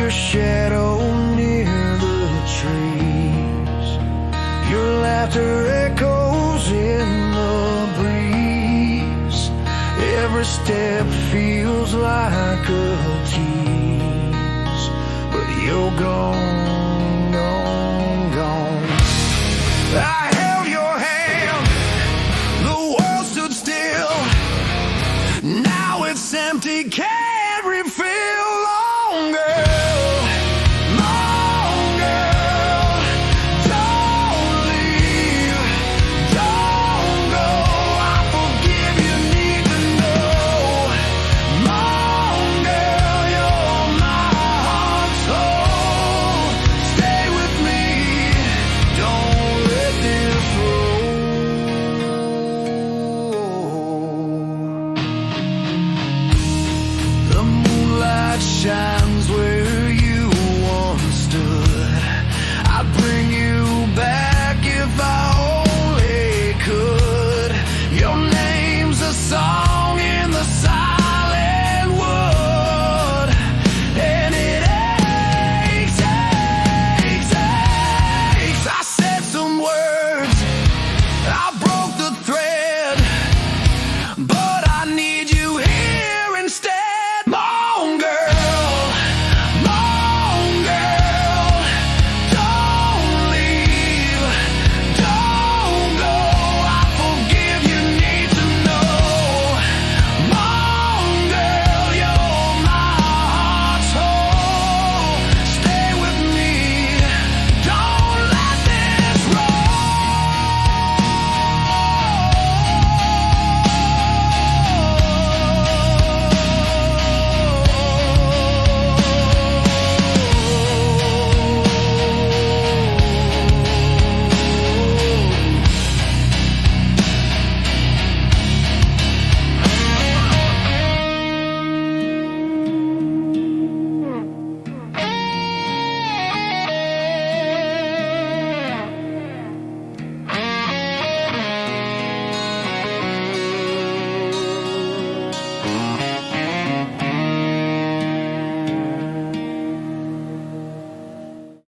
your shadow near the trees. Your laughter echoes in the breeze. Every step feels like a tease, but you're gone, gone, gone. I held your hand, the world stood still. Now it's empty, can't refill. Long girl, long girl, don't leave, don't go. I forgive you, need to know. Long girl, you're my heart's soul. Stay with me, don't let this roll. The moonlight shines where you once stood. I'd bring you back if I only could. Your name's a song